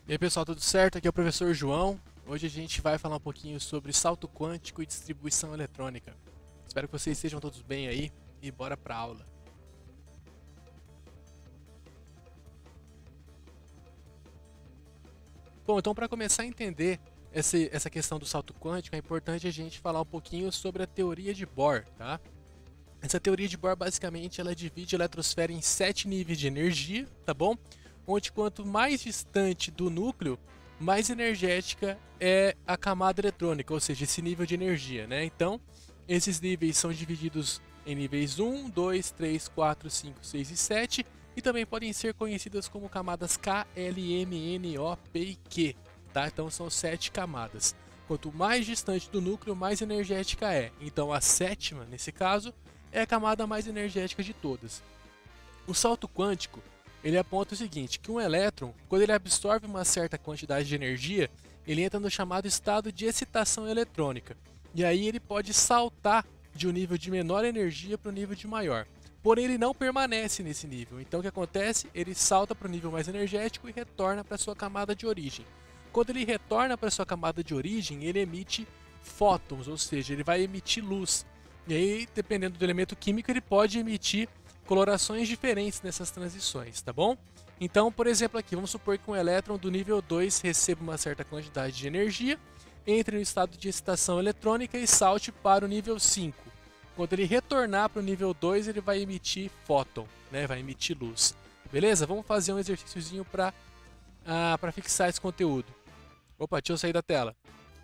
E aí pessoal, tudo certo? Aqui é o professor João. Hoje a gente vai falar um pouquinho sobre salto quântico e distribuição eletrônica. Espero que vocês estejam todos bem aí e bora pra aula. Bom, então para começar a entender essa questão do salto quântico, é importante a gente falar um pouquinho sobre a teoria de Bohr, tá? Essa teoria de Bohr basicamente ela divide a eletrosfera em 7 níveis de energia, tá bom? Onde quanto mais distante do núcleo, mais energética é a camada eletrônica, ou seja, esse nível de energia, né? Então, esses níveis são divididos em níveis 1, 2, 3, 4, 5, 6 e 7 e também podem ser conhecidas como camadas K, L, M, N, O, P e Q, tá? Então são 7 camadas. Quanto mais distante do núcleo, mais energética é. Então a sétima, nesse caso, é a camada mais energética de todas. O salto quântico, ele aponta o seguinte, que um elétron, quando ele absorve uma certa quantidade de energia, ele entra no chamado estado de excitação eletrônica. E aí ele pode saltar de um nível de menor energia para um nível de maior. Porém, ele não permanece nesse nível. Então, o que acontece? Ele salta para o nível mais energético e retorna para sua camada de origem. Quando ele retorna para sua camada de origem, ele emite fótons, ou seja, ele vai emitir luz. E aí, dependendo do elemento químico, ele pode emitir colorações diferentes nessas transições, tá bom? Então, por exemplo, aqui, vamos supor que um elétron do nível 2 receba uma certa quantidade de energia, entre no estado de excitação eletrônica e salte para o nível 5. Quando ele retornar para o nível 2, ele vai emitir fóton, né? Vai emitir luz. Beleza? Vamos fazer um exercíciozinho para fixar esse conteúdo. Opa, deixa eu sair da tela.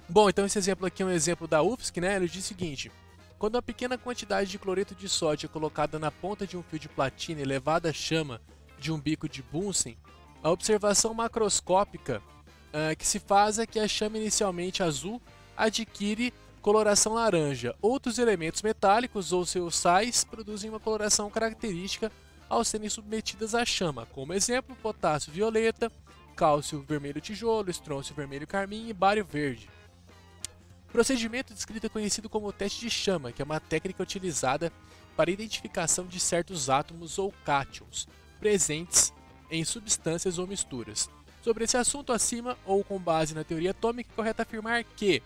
Bom, então esse exemplo aqui é um exemplo da UFSC, né? Ele diz o seguinte: quando uma pequena quantidade de cloreto de sódio é colocada na ponta de um fio de platina e levada à chama de um bico de Bunsen, a observação macroscópica que se faz é que a chama inicialmente azul adquire coloração laranja. Outros elementos metálicos ou seus sais produzem uma coloração característica ao serem submetidas à chama, como exemplo, potássio violeta, cálcio vermelho tijolo, estrôncio vermelho carmim e bário verde. O procedimento descrito é conhecido como teste de chama, que é uma técnica utilizada para a identificação de certos átomos ou cátions presentes em substâncias ou misturas. Sobre esse assunto acima, ou com base na teoria atômica, é correto afirmar que...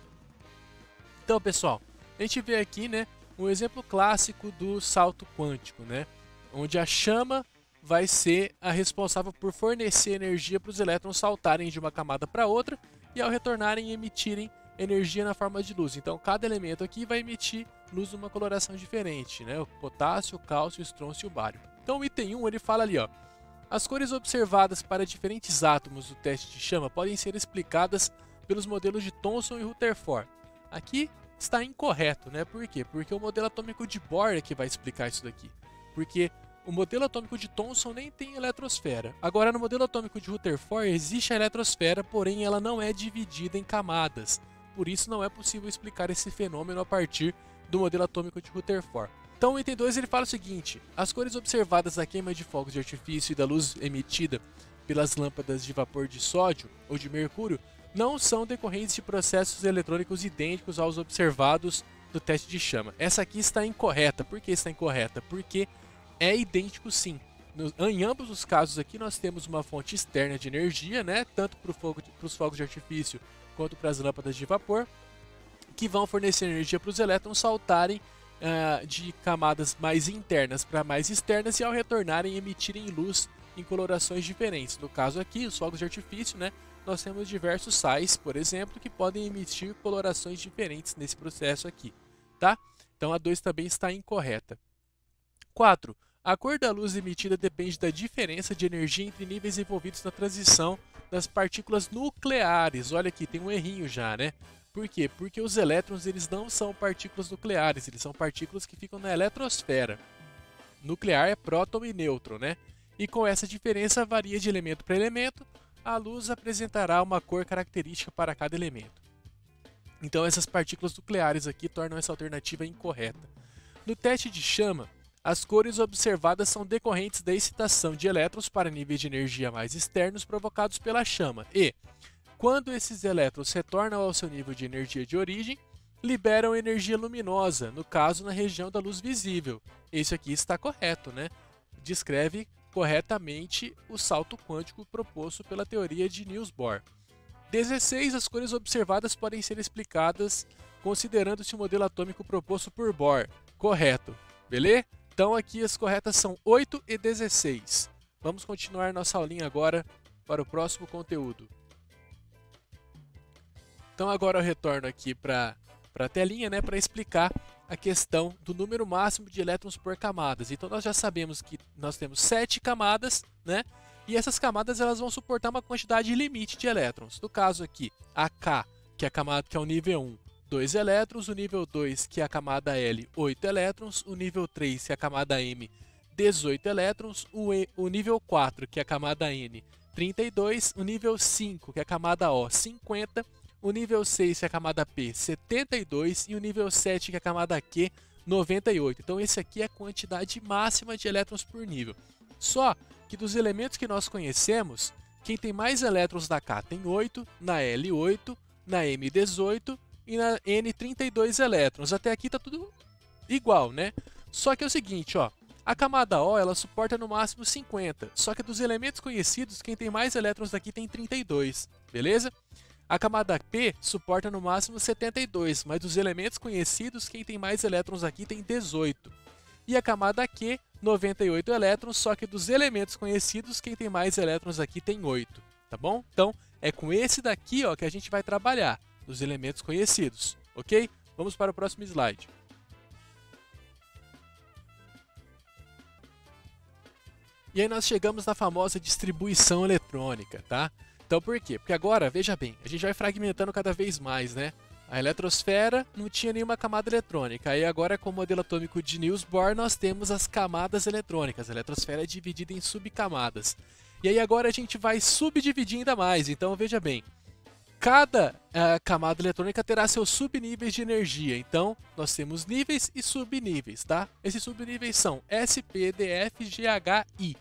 Então, pessoal, a gente vê aqui, né, um exemplo clássico do salto quântico, né, onde a chama vai ser a responsável por fornecer energia para os elétrons saltarem de uma camada para outra e, ao retornarem, emitirem energia na forma de luz. Então, cada elemento aqui vai emitir luz de uma coloração diferente, né? O potássio, o cálcio, o estrôncio e o bário. Então, o item 1 ele fala ali, ó: as cores observadas para diferentes átomos do teste de chama podem ser explicadas pelos modelos de Thomson e Rutherford. Aqui está incorreto, né? Por quê? Porque o modelo atômico de Bohr é que vai explicar isso daqui. Porque o modelo atômico de Thomson nem tem eletrosfera. Agora, no modelo atômico de Rutherford existe a eletrosfera, porém ela não é dividida em camadas. Por isso não é possível explicar esse fenômeno a partir do modelo atômico de Rutherford. Então o item 2 ele fala o seguinte: as cores observadas da queima de fogos de artifício e da luz emitida pelas lâmpadas de vapor de sódio ou de mercúrio não são decorrentes de processos eletrônicos idênticos aos observados do teste de chama. Essa aqui está incorreta. Por que está incorreta? Porque é idêntico sim. Em ambos os casos aqui nós temos uma fonte externa de energia, né? Tanto para os fogos de artifício quanto para as lâmpadas de vapor, que vão fornecer energia para os elétrons saltarem de camadas mais internas para mais externas e, ao retornarem, emitirem luz em colorações diferentes. No caso aqui, os fogos de artifício, né, nós temos diversos sais, por exemplo, que podem emitir colorações diferentes nesse processo aqui, tá? Então a 2 também está incorreta. 4. A cor da luz emitida depende da diferença de energia entre níveis envolvidos na transição das partículas nucleares. Olha aqui, tem um errinho já, né? Por quê? Porque os elétrons eles não são partículas nucleares, eles são partículas que ficam na eletrosfera. Nuclear é próton e nêutron, né? E com essa diferença varia de elemento para elemento, a luz apresentará uma cor característica para cada elemento. Então essas partículas nucleares aqui tornam essa alternativa incorreta. No teste de chama, as cores observadas são decorrentes da excitação de elétrons para níveis de energia mais externos provocados pela chama e, quando esses elétrons retornam ao seu nível de energia de origem, liberam energia luminosa, no caso na região da luz visível. Isso aqui está correto, né? Descreve corretamente o salto quântico proposto pela teoria de Niels Bohr. 16. As cores observadas podem ser explicadas considerando-se o modelo atômico proposto por Bohr. Correto, beleza? Então aqui as corretas são 8 e 16. Vamos continuar nossa aulinha agora para o próximo conteúdo. Então agora eu retorno aqui para a telinha, né, para explicar a questão do número máximo de elétrons por camadas. Então nós já sabemos que nós temos 7 camadas, né? E essas camadas elas vão suportar uma quantidade limite de elétrons. No caso aqui, a K, que é a camada que é o nível 1, 2 elétrons, o nível 2, que é a camada L, 8 elétrons, o nível 3, que é a camada M, 18 elétrons, o nível 4, que é a camada N, 32, o nível 5, que é a camada O, 50, o nível 6, que é a camada P, 72 e o nível 7, que é a camada Q, 98. Então esse aqui é a quantidade máxima de elétrons por nível. Só que dos elementos que nós conhecemos, quem tem mais elétrons da K tem 8, na L 8, na M 18 e na N 32 elétrons. Até aqui está tudo igual, né? Só que é o seguinte, ó, a camada O ela suporta no máximo 50, só que dos elementos conhecidos, quem tem mais elétrons daqui tem 32, beleza? A camada P suporta no máximo 72, mas dos elementos conhecidos, quem tem mais elétrons aqui tem 18. E a camada Q, 98 elétrons, só que dos elementos conhecidos, quem tem mais elétrons aqui tem 8, tá bom? Então, é com esse daqui, ó, que a gente vai trabalhar, dos elementos conhecidos, ok? Vamos para o próximo slide. E aí nós chegamos na famosa distribuição eletrônica, tá? Então por quê? Porque agora, veja bem, a gente vai fragmentando cada vez mais, né? A eletrosfera não tinha nenhuma camada eletrônica. Aí agora com o modelo atômico de Niels Bohr nós temos as camadas eletrônicas. A eletrosfera é dividida em subcamadas. E aí agora a gente vai subdividir ainda mais. Então veja bem, cada camada eletrônica terá seus subníveis de energia. Então nós temos níveis e subníveis, tá? Esses subníveis são S, P, D, F, G, H, I.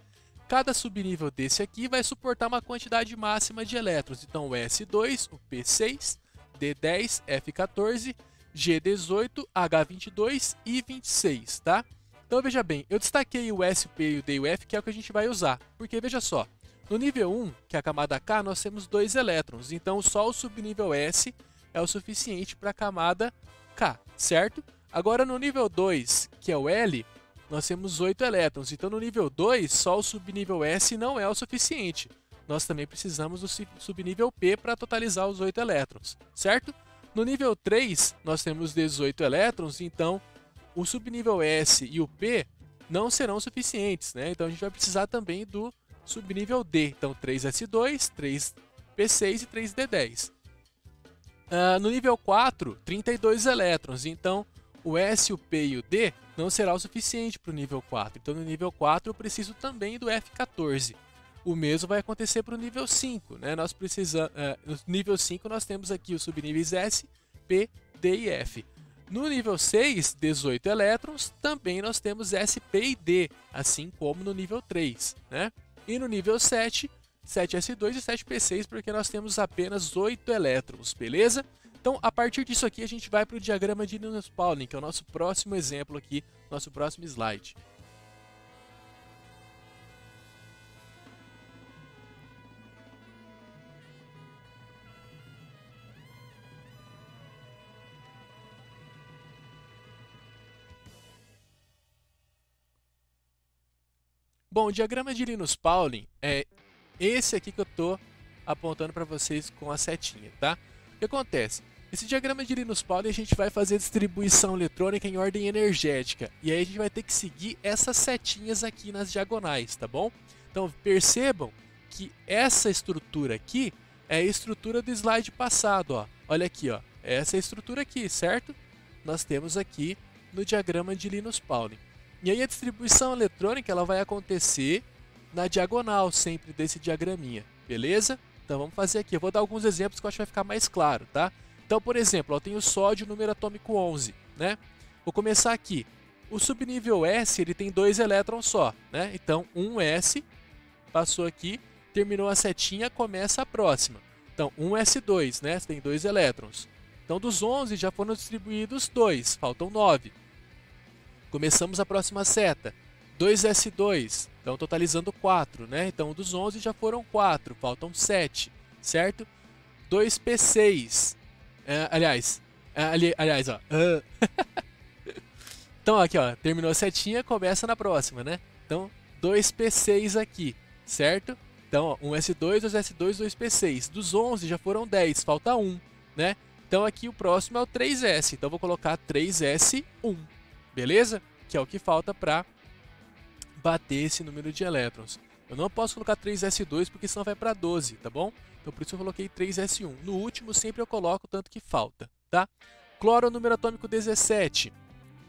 Cada subnível desse aqui vai suportar uma quantidade máxima de elétrons. Então o S2, o P6, D10, F14, G18, H22 e 26, tá? Então veja bem, eu destaquei o S, o P, o D e o F, que é o que a gente vai usar. Porque veja só, no nível 1, que é a camada K, nós temos 2 elétrons. Então só o subnível S é o suficiente para a camada K, certo? Agora no nível 2, que é o L, nós temos 8 elétrons. Então no nível 2, só o subnível S não é o suficiente. Nós também precisamos do subnível P para totalizar os 8 elétrons, certo? No nível 3, nós temos 18 elétrons, então o subnível S e o P não serão suficientes, né? Então a gente vai precisar também do subnível D. Então 3S2, 3P6 e 3D10. No nível 4, 32 elétrons. Então o S, o P e o D não será o suficiente para o nível 4. Então no nível 4 eu preciso também do F14. O mesmo vai acontecer para o nível 5, né? Nós precisamos, no nível 5 nós temos aqui os subníveis S, P, D e F. No nível 6, 18 elétrons, também nós temos S, P e D, assim como no nível 3, né? E no nível 7, 7S2 e 7P6, porque nós temos apenas 8 elétrons, beleza? Então, a partir disso aqui, a gente vai para o diagrama de Linus-Pauling, que é o nosso próximo exemplo aqui, nosso próximo slide. Bom, o diagrama de Linus-Pauling é esse aqui que eu estou apontando para vocês com a setinha, tá? O que acontece? Esse diagrama de Linus-Pauling a gente vai fazer distribuição eletrônica em ordem energética. E aí a gente vai ter que seguir essas setinhas aqui nas diagonais, tá bom? Então percebam que essa estrutura aqui é a estrutura do slide passado, ó. Olha aqui, ó. Essa é a estrutura aqui, certo? Nós temos aqui no diagrama de Linus-Pauling. E aí a distribuição eletrônica ela vai acontecer na diagonal sempre desse diagraminha, beleza? Então vamos fazer aqui, eu vou dar alguns exemplos que eu acho que vai ficar mais claro, tá? Então, por exemplo, eu tenho o sódio número atômico 11, né? Vou começar aqui. O subnível S ele tem 2 elétrons só, né? Então 1S passou aqui, terminou a setinha, começa a próxima. Então 1S2, né? Tem 2 elétrons. Então dos 11 já foram distribuídos 2, faltam 9. Começamos a próxima seta. 2s2, então totalizando 4, né? Então dos 11 já foram 4, faltam 7, certo? 2p6, aliás, ó. Então aqui, ó, terminou a setinha, começa na próxima, né? Então 2p6 aqui, certo? Então, ó, 1s2, 2s2, 2p6. Dos 11 já foram 10, falta 1, né? Então aqui o próximo é o 3s, então vou colocar 3s1, beleza? Que é o que falta para bater esse número de elétrons. Eu não posso colocar 3s2 porque senão vai para 12, tá bom? Então por isso eu coloquei 3s1. No último sempre eu coloco o tanto que falta, tá? Cloro, número atômico 17.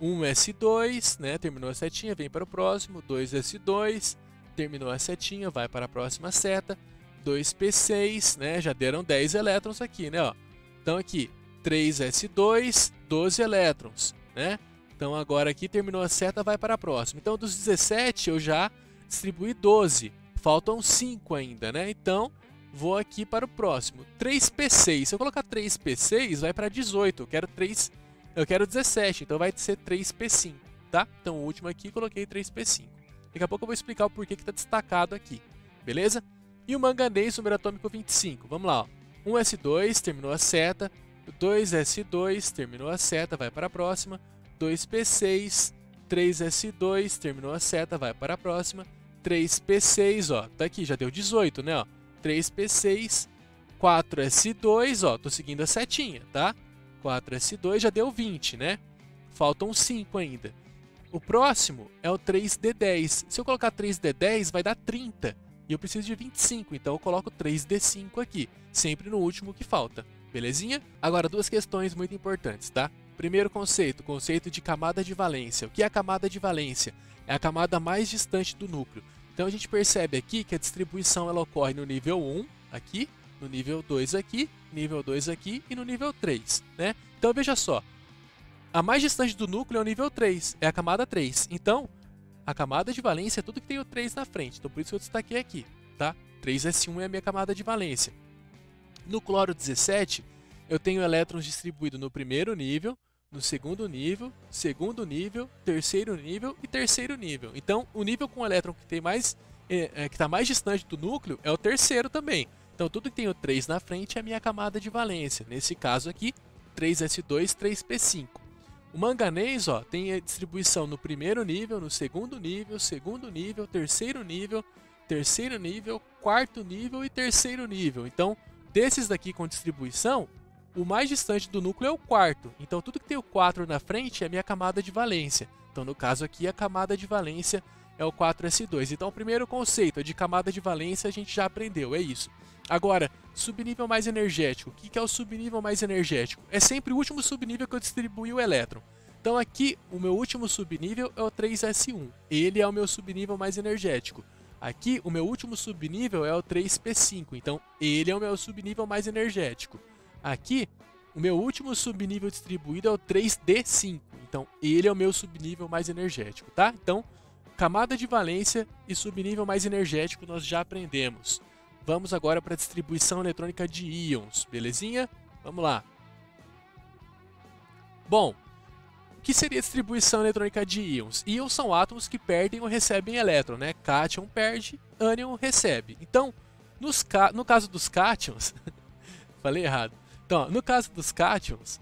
1s2, né? Terminou a setinha, vem para o próximo. 2s2, terminou a setinha, vai para a próxima seta. 2p6, né? Já deram 10 elétrons aqui, né? Ó. Então aqui, 3s2, 12 elétrons, né? Então agora aqui terminou a seta, vai para a próxima. Então dos 17 eu já distribuí 12, faltam 5 ainda, né? Então vou aqui para o próximo, 3p6. Se eu colocar 3p6, vai para 18, eu quero 17, então vai ser 3p5, tá? Então o último aqui coloquei 3p5. Daqui a pouco eu vou explicar o porquê que está destacado aqui, beleza? E o manganês, número atômico 25, vamos lá, ó. 1s2, terminou a seta, 2s2, terminou a seta, vai para a próxima, 2p6, 3s2, terminou a seta, vai para a próxima, 3p6, ó, tá aqui, já deu 18, né, ó, 3p6, 4s2, ó, tô seguindo a setinha, tá? 4s2 já deu 20, né? Faltam 5 ainda. O próximo é o 3d10. Se eu colocar 3d10, vai dar 30. E eu preciso de 25, então eu coloco 3d5 aqui, sempre no último que falta. Belezinha? Agora, duas questões muito importantes, tá? Primeiro conceito, conceito de camada de valência. O que é a camada de valência? É a camada mais distante do núcleo. Então a gente percebe aqui que a distribuição ela ocorre no nível 1, aqui, no nível 2 aqui, nível 2 aqui e no nível 3, né? Então veja só, a mais distante do núcleo é o nível 3, é a camada 3. Então, a camada de valência é tudo que tem o 3 na frente, então por isso eu destaquei aqui, tá? 3s1 é a minha camada de valência. No cloro 17, eu tenho elétrons distribuídos no primeiro nível, no segundo nível, terceiro nível e terceiro nível. Então, o nível com o elétron que tem mais, que está mais distante do núcleo é o terceiro também. Então, tudo que tem o 3 na frente é a minha camada de valência. Nesse caso aqui, 3s2, 3p5. O manganês, ó, tem a distribuição no primeiro nível, no segundo nível, terceiro nível, quarto nível e terceiro nível. Então, desses daqui com distribuição, o mais distante do núcleo é o quarto. Então, tudo que tem o 4 na frente é a minha camada de valência. Então, no caso aqui, a camada de valência é o 4s2. Então, o primeiro conceito de camada de valência a gente já aprendeu, é isso. Agora, subnível mais energético. O que é o subnível mais energético? É sempre o último subnível que eu distribuí o elétron. Então aqui, o meu último subnível é o 3s1. Ele é o meu subnível mais energético. Aqui, o meu último subnível é o 3p5. Então, ele é o meu subnível mais energético. Aqui, o meu último subnível distribuído é o 3d5. Então, ele é o meu subnível mais energético, tá? Então, camada de valência e subnível mais energético nós já aprendemos. Vamos agora para a distribuição eletrônica de íons, belezinha? Vamos lá. Bom, o que seria a distribuição eletrônica de íons? Íons são átomos que perdem ou recebem elétron, né? Cátion perde, ânion recebe. Então, no caso dos cátions, falei errado. Então, no caso dos cátions,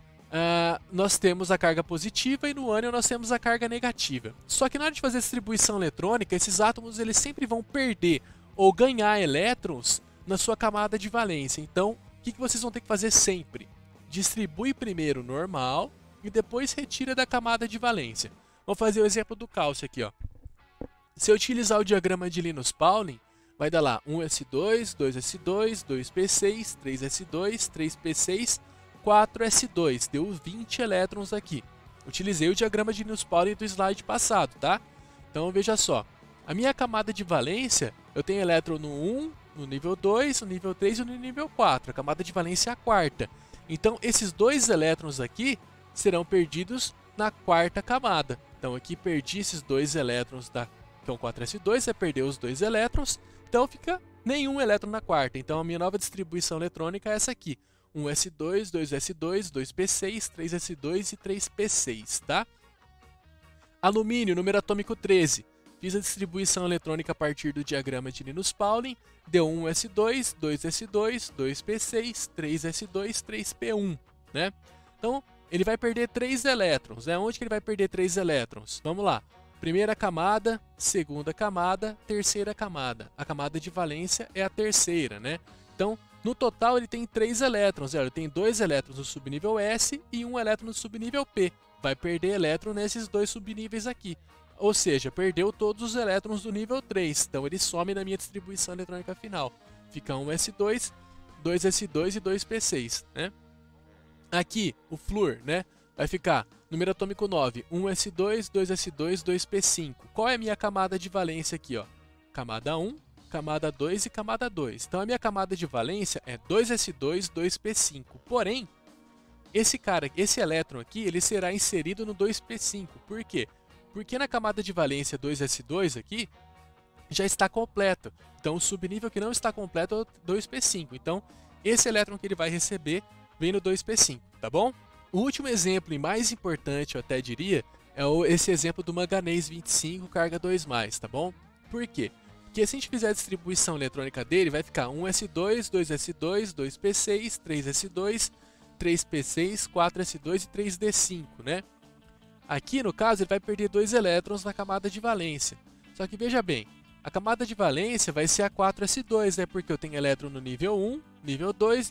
nós temos a carga positiva e no ânion nós temos a carga negativa. Só que na hora de fazer a distribuição eletrônica, esses átomos eles sempre vão perder ou ganhar elétrons na sua camada de valência. Então, o que vocês vão ter que fazer sempre? Distribui primeiro normal e depois retira da camada de valência. Vamos fazer o exemplo do cálcio aqui, ó. Se eu utilizar o diagrama de Linus-Pauling, vai dar lá 1s2, 2s2, 2p6, 3s2, 3p6, 4s2. Deu 20 elétrons aqui. Utilizei o diagrama de Linus-Pauling do slide passado, tá? Então, veja só. A minha camada de valência, eu tenho elétron no 1, no nível 2, no nível 3 e no nível 4. A camada de valência é a quarta. Então, esses dois elétrons aqui serão perdidos na quarta camada. Então, aqui perdi esses dois elétrons da... Então, 4s2 é perder os dois elétrons. Então, fica nenhum elétron na quarta. Então, a minha nova distribuição eletrônica é essa aqui. 1s2, 2s2, 2p6, 3s2 e 3p6, tá? Alumínio, número atômico 13. Fiz a distribuição eletrônica a partir do diagrama de Linus-Pauling, deu 1s2, 2s2, 2p6, 3s2, 3p1, né? Então, ele vai perder 3 elétrons, né? Onde que ele vai perder 3 elétrons? Vamos lá. Primeira camada, segunda camada, terceira camada. A camada de valência é a terceira, né? Então, no total, ele tem 3 elétrons. Ele tem 2 elétrons no subnível S e 1 elétron no subnível P. Vai perder elétron nesses 2 subníveis aqui. Ou seja, perdeu todos os elétrons do nível 3. Então, ele some na minha distribuição eletrônica final. Fica 1s2, 2s2 e 2p6, né? Aqui, o flúor, né? Vai ficar número atômico 9, 1s2, 2s2, 2p5. Qual é a minha camada de valência aqui, ó? Camada 1, camada 2 e camada 2. Então, a minha camada de valência é 2s2, 2p5. Porém, esse elétron aqui, ele será inserido no 2p5. Por quê? Porque na camada de valência 2s2 aqui, já está completo. Então, o subnível que não está completo é o 2p5. Então, esse elétron que ele vai receber vem no 2p5, tá bom? O último exemplo, e mais importante, eu até diria, é esse exemplo do manganês 25, carga 2+, tá bom? Por quê? Porque se a gente fizer a distribuição eletrônica dele, vai ficar 1s2, 2s2, 2p6, 3s2, 3p6, 4s2 e 3d5, né? Aqui, no caso, ele vai perder 2 elétrons na camada de valência. Só que veja bem, a camada de valência vai ser a 4s2, né? Porque eu tenho elétron no nível 1, nível 2,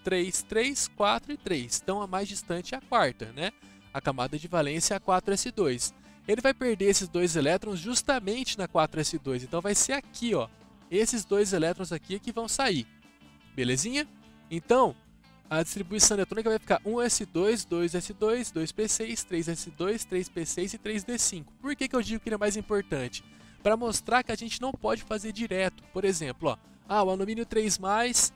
3, 3, 4 e 3. Então, a mais distante é a quarta, né? A camada de valência é a 4s2. Ele vai perder esses 2 elétrons justamente na 4s2. Então, vai ser aqui, ó. Esses 2 elétrons aqui que vão sair. Belezinha? Então, a distribuição eletrônica vai ficar 1s2, 2s2, 2p6, 3s2, 3p6 e 3d5. Por que eu digo que ele é mais importante? Para mostrar que a gente não pode fazer direto. Por exemplo, ó, o alumínio 3+,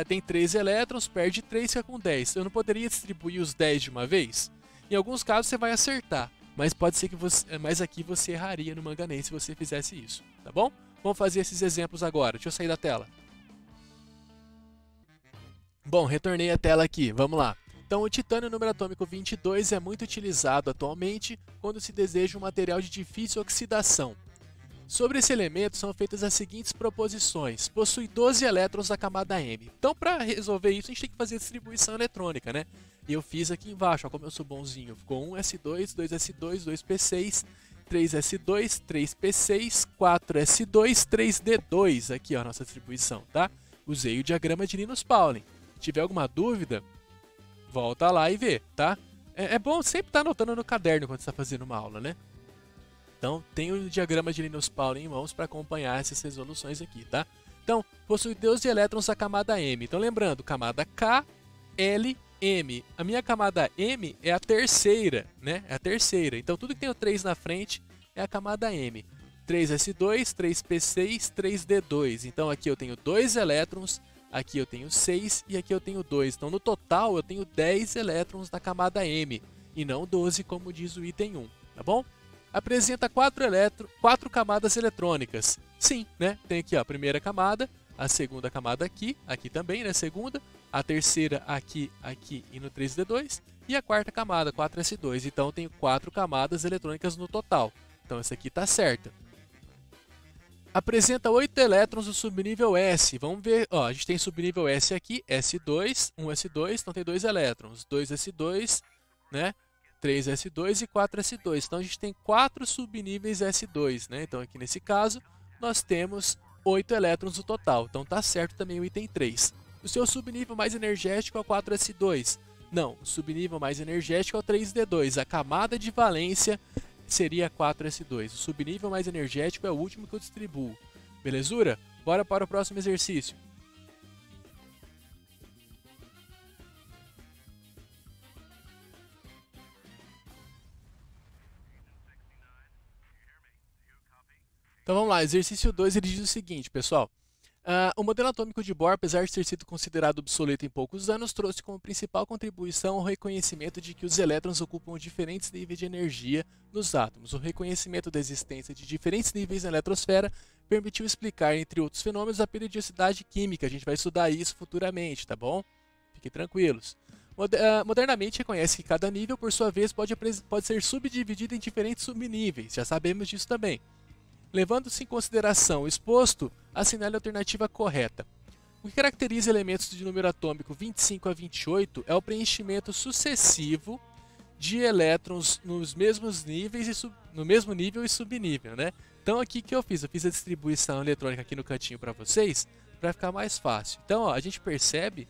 tem 3 elétrons, perde 3, fica com 10. Eu não poderia distribuir os 10 de uma vez? Em alguns casos você vai acertar, mas pode ser que mas aqui você erraria no manganês se você fizesse isso, tá bom? Vamos fazer esses exemplos agora. Deixa eu sair da tela. Bom, retornei a tela aqui, vamos lá. Então, o titânio número atômico 22 é muito utilizado atualmente quando se deseja um material de difícil oxidação. Sobre esse elemento são feitas as seguintes proposições. Possui 12 elétrons na camada M. Então, para resolver isso, a gente tem que fazer a distribuição eletrônica, né? E eu fiz aqui embaixo, ó, como eu sou bonzinho. Ficou 1s2, 2s2, 2p6, 3s2, 3p6, 4s2, 3d2. Aqui, ó, a nossa distribuição, tá? Usei o diagrama de Linus-Pauling. Se tiver alguma dúvida, volta lá e vê, tá? É bom sempre estar anotando no caderno quando está fazendo uma aula, né? Então, tem o diagrama de Linus-Pauling em mãos para acompanhar essas resoluções aqui, tá? Então, possui 12 elétrons na camada M. Então, lembrando, camada K, L, M. A minha camada M é a terceira, né? É a terceira. Então, tudo que tem o 3 na frente é a camada M. 3s2, 3p6, 3d2. Então, aqui eu tenho 2 elétrons, aqui eu tenho 6 e aqui eu tenho 2. Então, no total, eu tenho 10 elétrons na camada M e não 12, como diz o item 1, tá bom? Apresenta 4 camadas eletrônicas. Sim, né? Tem aqui ó, a primeira camada, a segunda camada aqui, aqui também, né? Segunda, a terceira aqui, aqui e no 3d2 e a quarta camada, 4s2. Então, eu tenho 4 camadas eletrônicas no total. Então, essa aqui está certa. Apresenta 8 elétrons no subnível S. Vamos ver, ó, a gente tem subnível S aqui, S2, 1s2, então tem 2 elétrons, 2s2, né? 3s2 e 4s2. Então a gente tem 4 subníveis S2, né? Então aqui nesse caso nós temos 8 elétrons no total. Então tá certo também o item 3. O seu subnível mais energético é o 4s2. Não, o subnível mais energético é o 3d2. A camada de valência seria 4s2. O subnível mais energético é o último que eu distribuo. Belezura? Bora para o próximo exercício. Então vamos lá, exercício 2 ele diz o seguinte, pessoal. O modelo atômico de Bohr, apesar de ter sido considerado obsoleto em poucos anos, trouxe como principal contribuição o reconhecimento de que os elétrons ocupam diferentes níveis de energia nos átomos. O reconhecimento da existência de diferentes níveis na eletrosfera permitiu explicar, entre outros fenômenos, a periodicidade química. A gente vai estudar isso futuramente, tá bom? Fiquem tranquilos. O Modernamente reconhece que cada nível, por sua vez, pode ser subdividido em diferentes subníveis, já sabemos disso também. Levando-se em consideração o exposto, assinale a alternativa correta. O que caracteriza elementos de número atômico 25 a 28 é o preenchimento sucessivo de elétrons nos mesmos níveis no mesmo nível e subnível, né? Então aqui que eu fiz a distribuição eletrônica aqui no cantinho para vocês, para ficar mais fácil. Então, ó, a gente percebe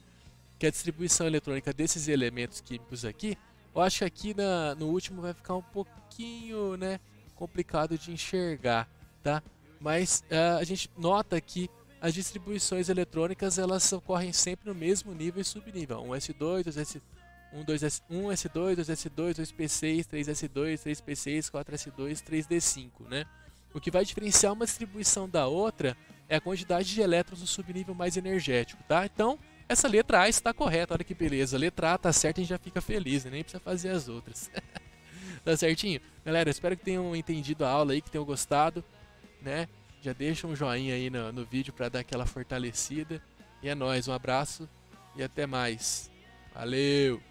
que a distribuição eletrônica desses elementos químicos aqui, eu acho que aqui no último vai ficar um pouquinho, né, complicado de enxergar, tá? Mas a gente nota que as distribuições eletrônicas elas ocorrem sempre no mesmo nível e subnível. 1s2, 2s, 1s2, 2s2, 2p6, 3s2, 3p6, 4s2, 3d5, né? O que vai diferenciar uma distribuição da outra é a quantidade de elétrons no subnível mais energético, tá? Então, essa letra A está correta, olha que beleza. A letra A tá certa e a gente já fica feliz, né? Nem precisa fazer as outras. Tá certinho? Galera, eu espero que tenham entendido a aula aí, que tenham gostado, né? Já deixa um joinha aí no vídeo para dar aquela fortalecida. E é nóis, um abraço e até mais. Valeu!